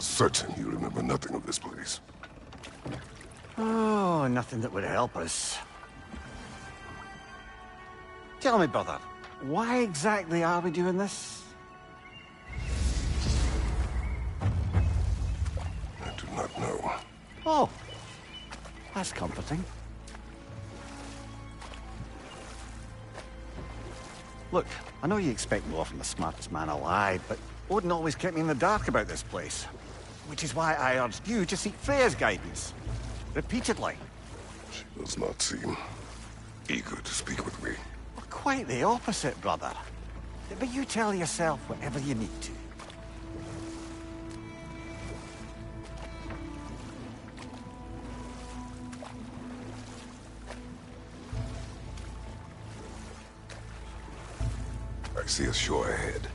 are certain you remember nothing of this place. Oh, nothing that would help us. Tell me, brother, why exactly are we doing this? I do not know. Oh, that's comforting. Look, I know you expect more from the smartest man alive, but Odin always kept me in the dark about this place. Which is why I urged you to seek Freya's guidance. Repeatedly. She does not seem eager to speak with me. Well, quite the opposite, brother. But you tell yourself whatever you need to. I see a shore ahead.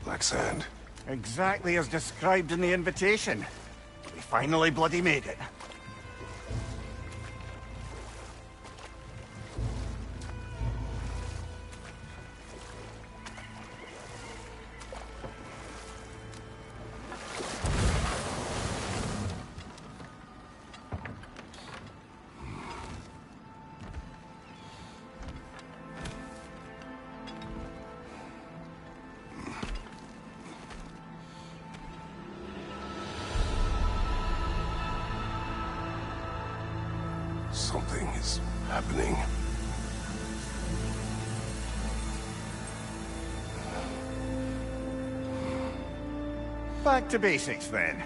Black sand. Exactly as described in the invitation. We finally bloody made it. Something is happening. Back to basics, then.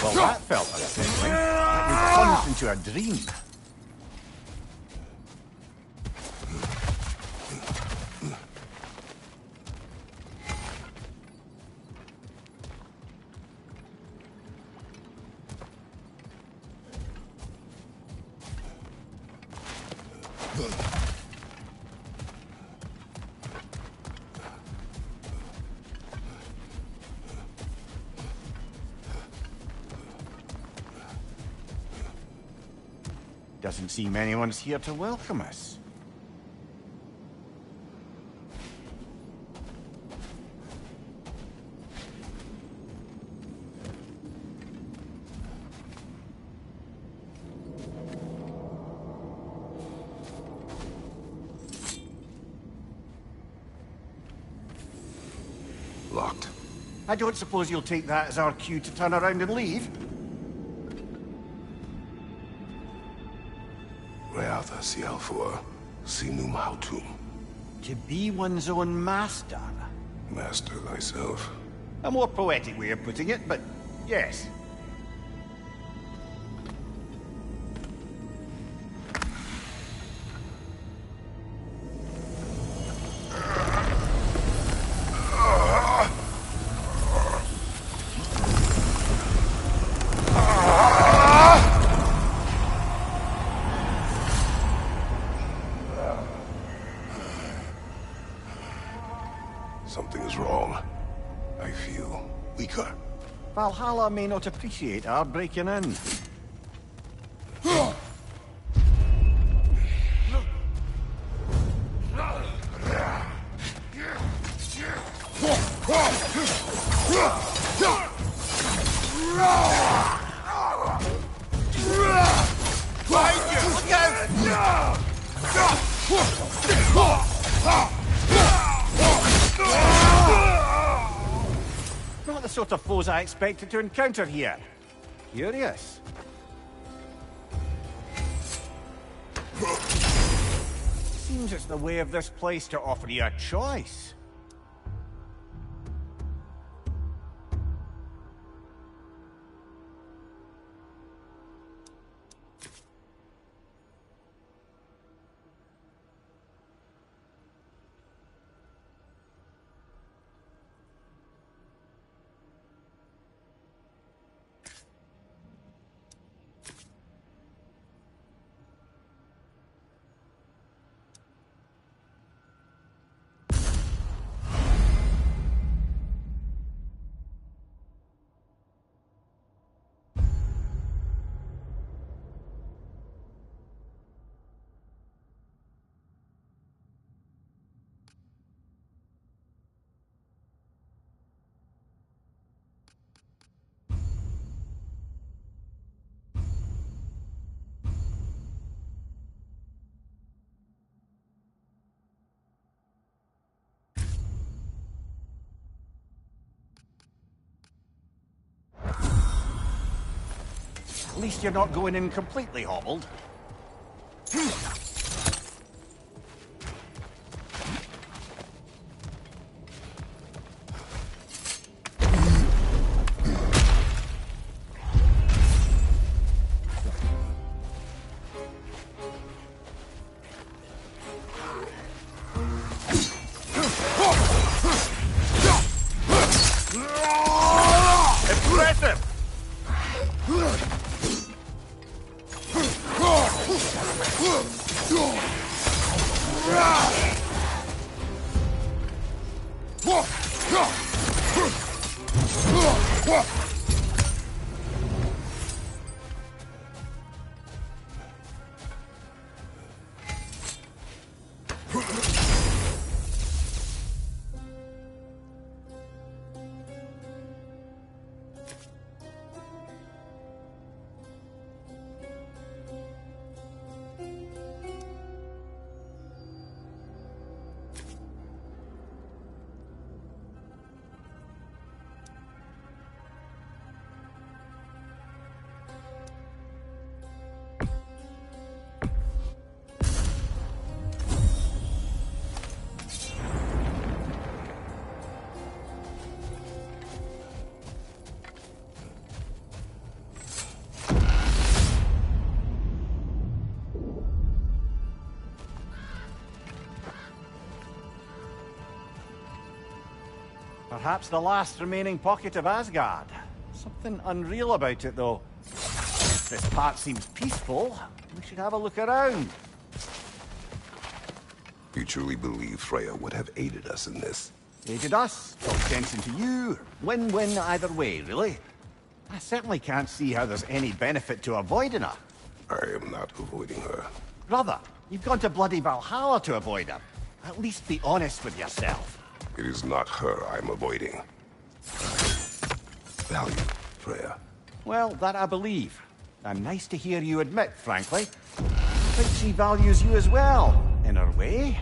Well, that felt unsettling. Like we plunged into a dream. Doesn't seem anyone's here to welcome us. Locked. I don't suppose you'll take that as our cue to turn around and leave? Reatha Sialfur, Sinum Hautum. To be one's own master. Master thyself. A more poetic way of putting it, but yes. Something is wrong. I feel weaker. Valhalla may not appreciate our breaking in. Not the sort of foes I expected to encounter here. Curious. Seems it's the way of this place to offer you a choice. At least you're not going in completely hobbled. Impressive! Perhaps the last remaining pocket of Asgard. Something unreal about it, though. If this part seems peaceful, we should have a look around. You truly believe Freya would have aided us in this? Aided us, talked sense into you. Win-win either way, really. I certainly can't see how there's any benefit to avoiding her. I am not avoiding her. Brother, you've gone to bloody Valhalla to avoid her. At least be honest with yourself. It is not her I'm avoiding. Value, Freya. Well, that I believe. And nice to hear you admit, frankly. I think she values you as well, in her way.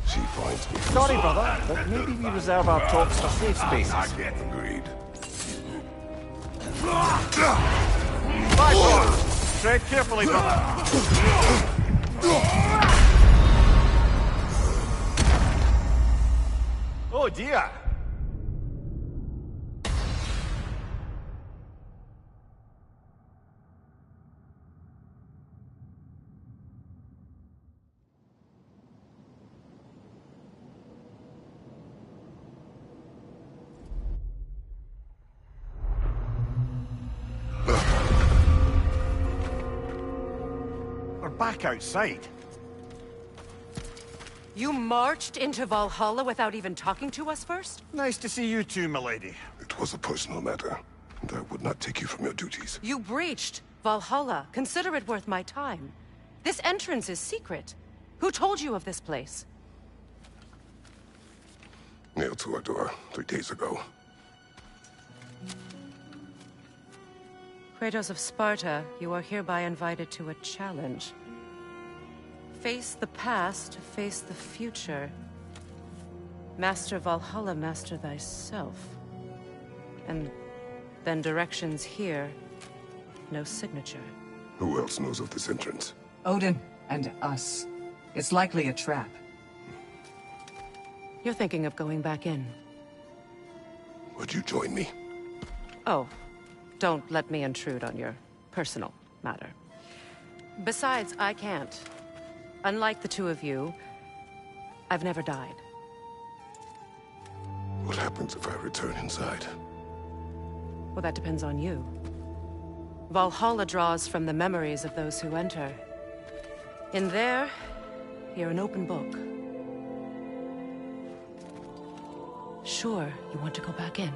She finds me. Sorry, brother, but maybe we reserve our talks for safe spaces. Agreed. Bye, brother. Tread carefully, brother. Oh, dear. We're back outside. You marched into Valhalla without even talking to us first? Nice to see you too, milady. It was a personal matter, and I would not take you from your duties. You breached Valhalla. Consider it worth my time. This entrance is secret. Who told you of this place? Nailed to our door 3 days ago. Kratos of Sparta, you are hereby invited to a challenge. Face the past, face the future. Master Valhalla, master thyself. And then directions here, no signature. Who else knows of this entrance? Odin and us. It's likely a trap. You're thinking of going back in. Would you join me? Oh, don't let me intrude on your personal matter. Besides, I can't. Unlike the two of you, I've never died. What happens if I return inside? Well, that depends on you. Valhalla draws from the memories of those who enter. In there, you're an open book. Sure, you want to go back in.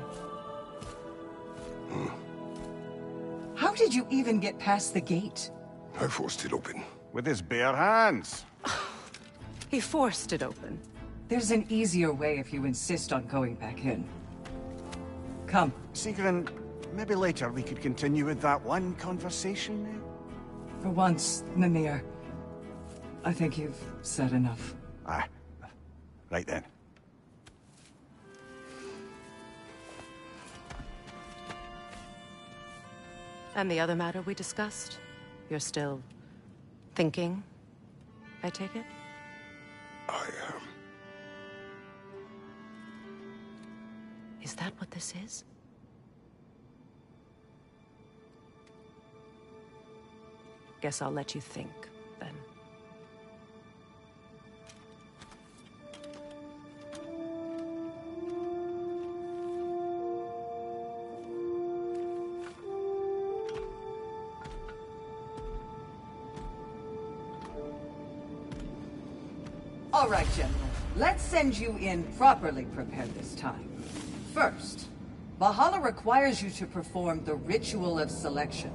How did you even get past the gate? I forced it open. With his bare hands. He forced it open. There's an easier way if you insist on going back in. Come. Sigrun, maybe later we could continue with that one conversation. For once, Mimir. I think you've said enough. Aye. Right then. And the other matter we discussed? You're still thinking, I take it? I am. Is that what this is? Guess I'll let you think, then. All right, General. Let's send you in properly prepared this time. First, Valhalla requires you to perform the Ritual of Selection.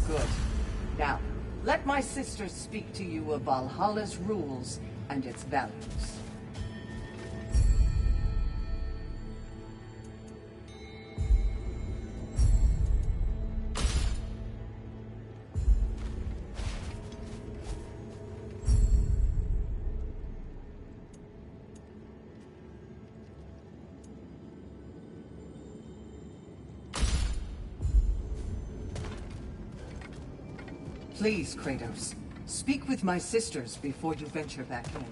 Good. Now, let my sisters speak to you of Valhalla's rules and its values. Please, Kratos, speak with my sisters before you venture back in.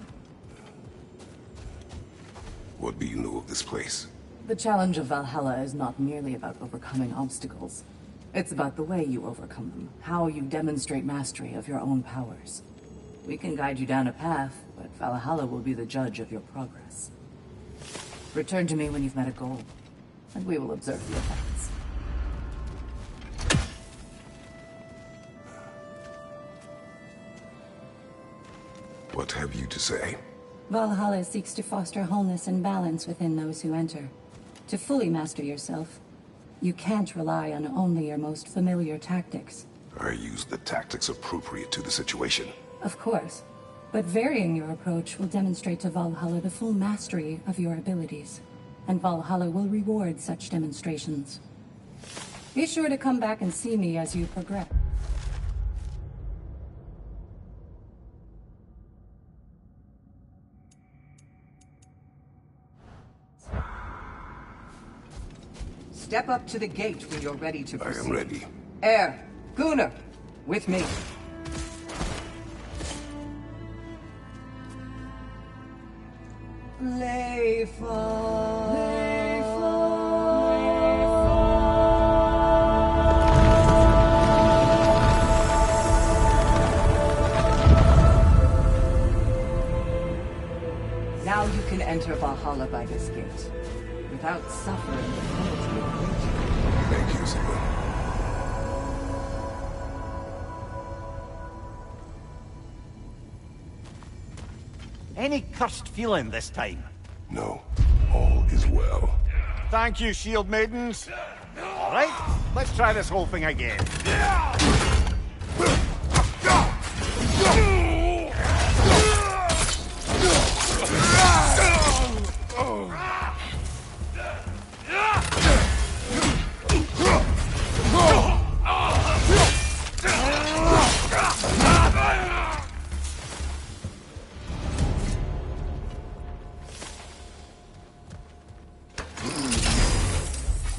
What do you know of this place? The challenge of Valhalla is not merely about overcoming obstacles. It's about the way you overcome them, how you demonstrate mastery of your own powers. We can guide you down a path, but Valhalla will be the judge of your progress. Return to me when you've met a goal, and we will observe the effects. What have you to say? Valhalla seeks to foster wholeness and balance within those who enter. To fully master yourself, you can't rely on only your most familiar tactics. I use the tactics appropriate to the situation. Of course, but varying your approach will demonstrate to Valhalla the full mastery of your abilities, and Valhalla will reward such demonstrations. Be sure to come back and see me as you progress. Step up to the gate when you're ready to I proceed. am ready. Air, Gunnar, with me. Now you can enter Valhalla by this gate, without suffering the penalty of nature. Thank you, Simon. Any cursed feeling this time? No, all is well. Thank you, shield maidens. All right, let's try this whole thing again.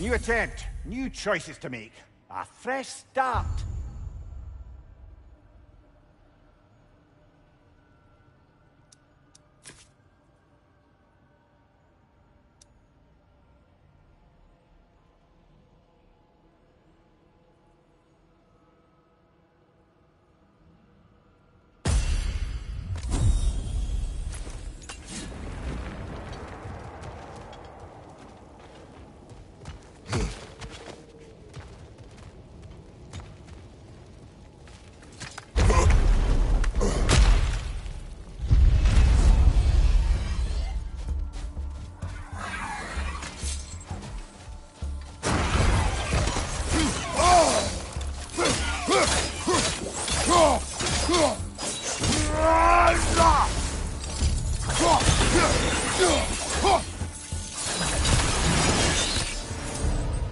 New attempt, new choices to make. A fresh start.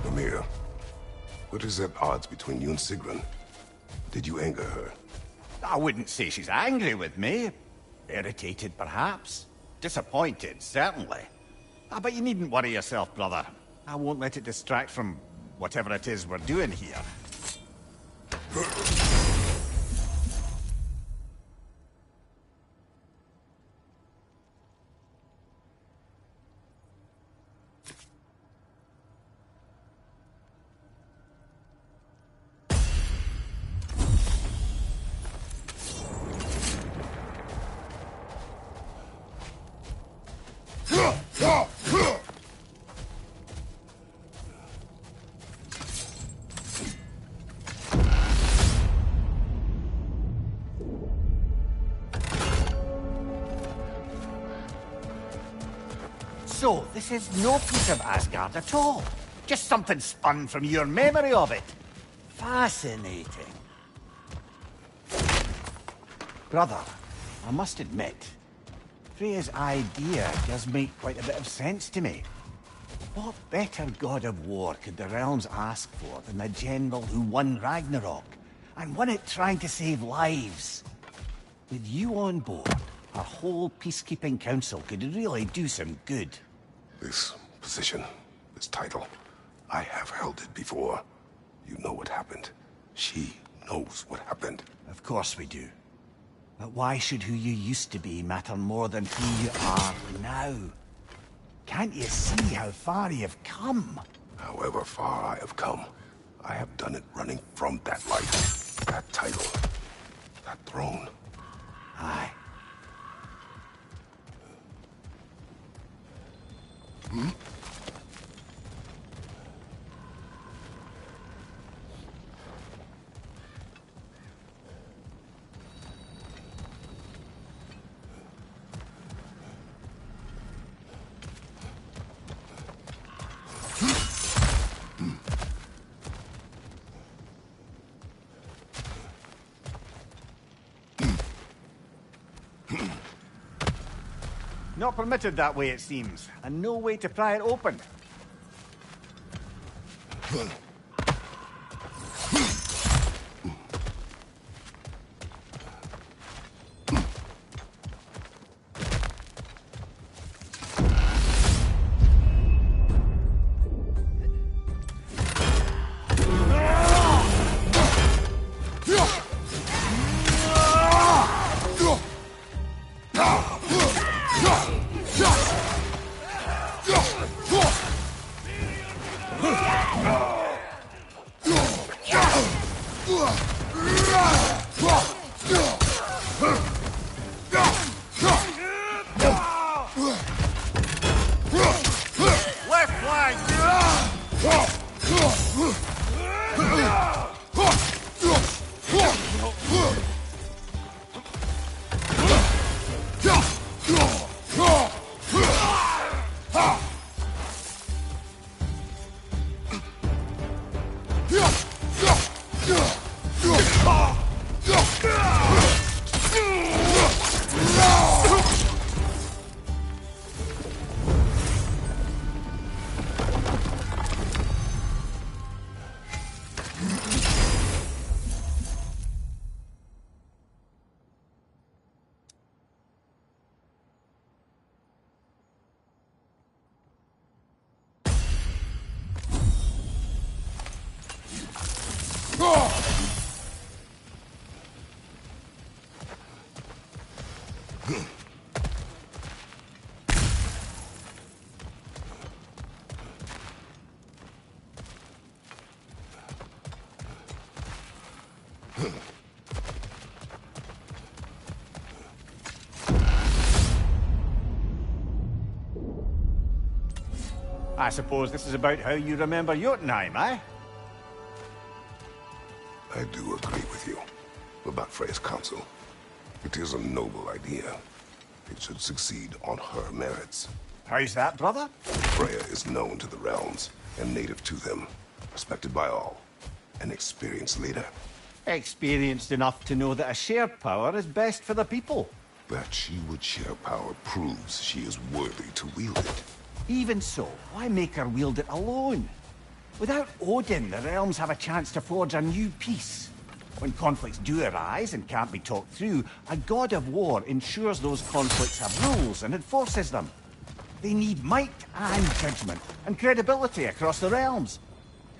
Amir, what is at odds between you and Sigrun? Did you anger her? I wouldn't say she's angry with me. Irritated, perhaps. Disappointed, certainly. But you needn't worry yourself, brother. I won't let it distract from whatever it is we're doing here. So, this is no piece of Asgard at all. Just something spun from your memory of it. Fascinating. Brother, I must admit, Freya's idea does make quite a bit of sense to me. What better god of war could the realms ask for than the general who won Ragnarok, and won it trying to save lives? With you on board, our whole peacekeeping council could really do some good. This position, this title, I have held it before. You know what happened. She knows what happened. Of course we do. But why should who you used to be matter more than who you are now? Can't you see how far you've come? However far I have come, I have done it running from that life, that title, that throne. Aye. Hmm? Not permitted that way, it seems, and no way to pry it open. I suppose this is about how you remember Jotunheim, eh? I do agree with you about Freya's council. It is a noble idea. It should succeed on her merits. How's that, brother? Freya is known to the realms and native to them, respected by all, an experienced leader. Experienced enough to know that a shared power is best for the people. That she would share power proves she is worthy to wield it. Even so, why make her wield it alone? Without Odin, the realms have a chance to forge a new peace. When conflicts do arise and can't be talked through, a god of war ensures those conflicts have rules and enforces them. They need might and judgment and credibility across the realms.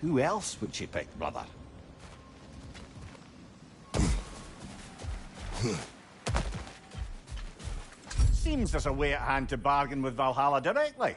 Who else would she pick, brother? Seems there's a way at hand to bargain with Valhalla directly.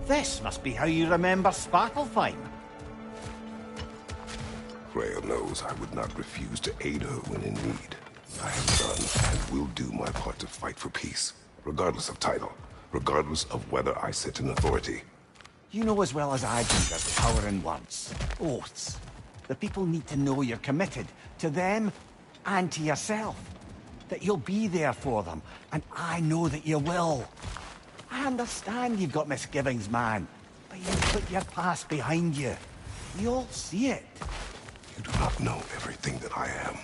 This must be how you remember Svartalfheim. Freya knows I would not refuse to aid her when in need. I have done and will do my part to fight for peace, regardless of title, regardless of whether I sit in authority. You know as well as I do there's power in words, oaths. The people need to know you're committed, to them and to yourself. That you'll be there for them, and I know that you will. I understand you've got misgivings, man, but you put your past behind you. We all see it. You do not know everything that I am.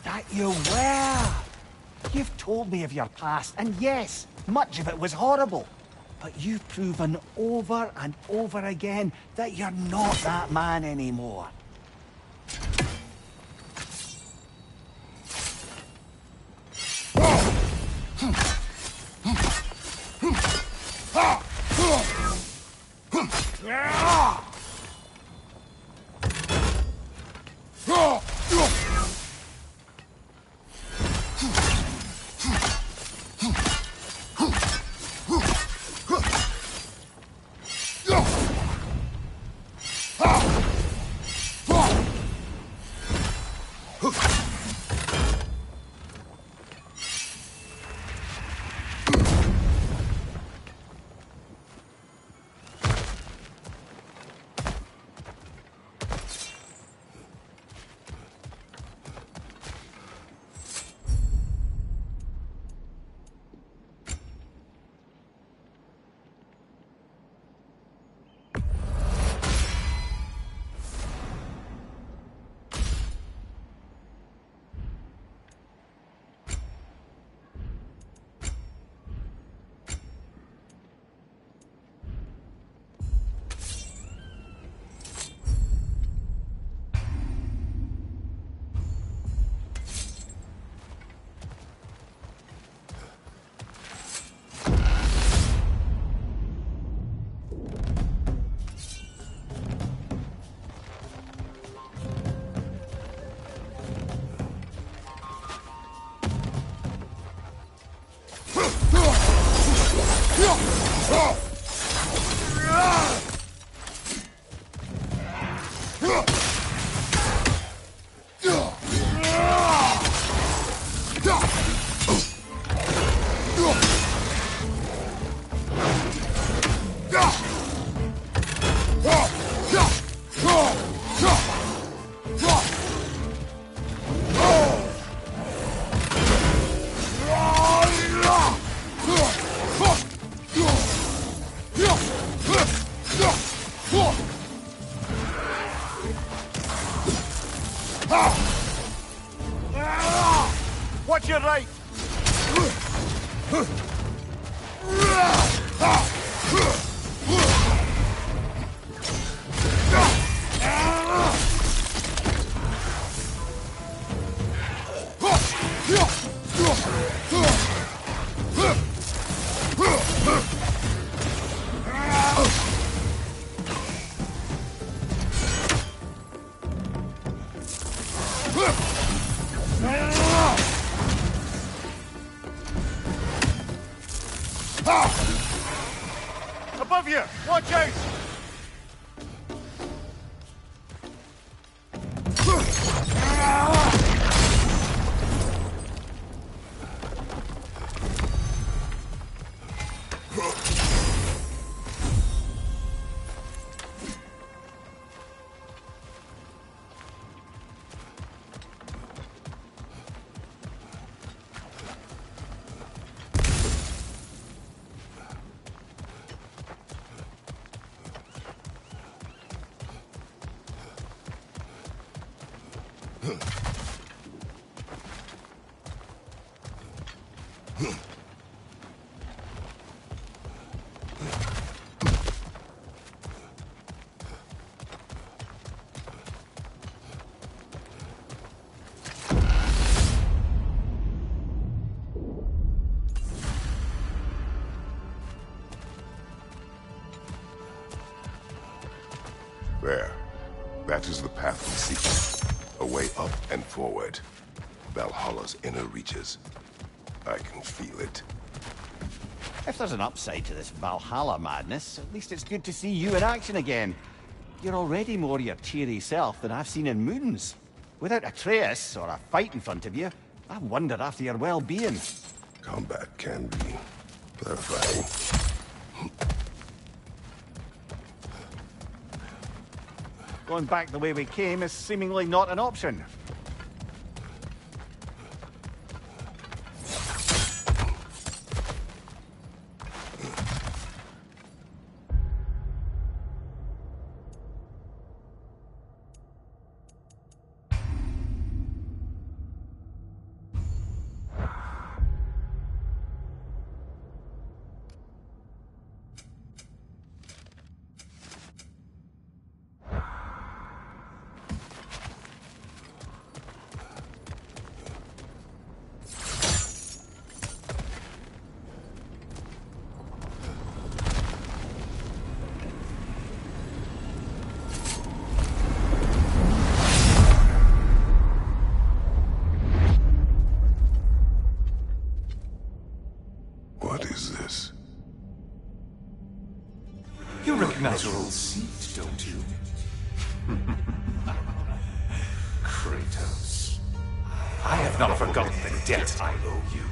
That you were! You've told me of your past, and yes, much of it was horrible. But you've proven over and over again that you're not that man anymore. Watch your right! Above you! Watch out! There. That is the path we seek. A way up and forward. Valhalla's inner reaches. I can feel it. If there's an upside to this Valhalla madness, at least it's good to see you in action again. You're already more your cheery self than I've seen in moons. Without Atreus, or a fight in front of you, I wonder after your well-being. Combat can be terrifying. Going back the way we came is seemingly not an option. What is this? You recognize your old seat, don't you? Kratos. I have not forgotten the debt I owe you.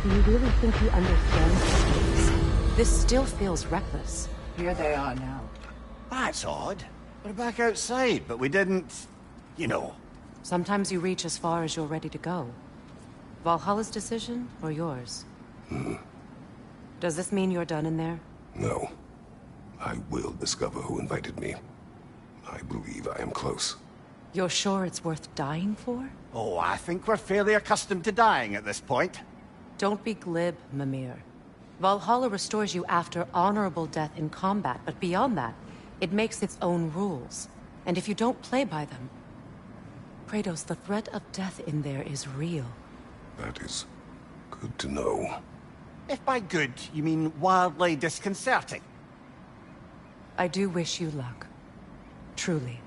Do you really think he understands? This still feels reckless. Here they are now. That's odd. We're back outside, but we didn't... you know. Sometimes you reach as far as you're ready to go. Valhalla's decision, or yours? Does this mean you're done in there? No. I will discover who invited me. I believe I am close. You're sure it's worth dying for? Oh, I think we're fairly accustomed to dying at this point. Don't be glib, Mimir. Valhalla restores you after honorable death in combat, but beyond that, it makes its own rules. And if you don't play by them... Kratos, the threat of death in there is real. That is good to know. If by good, you mean wildly disconcerting. I do wish you luck. Truly.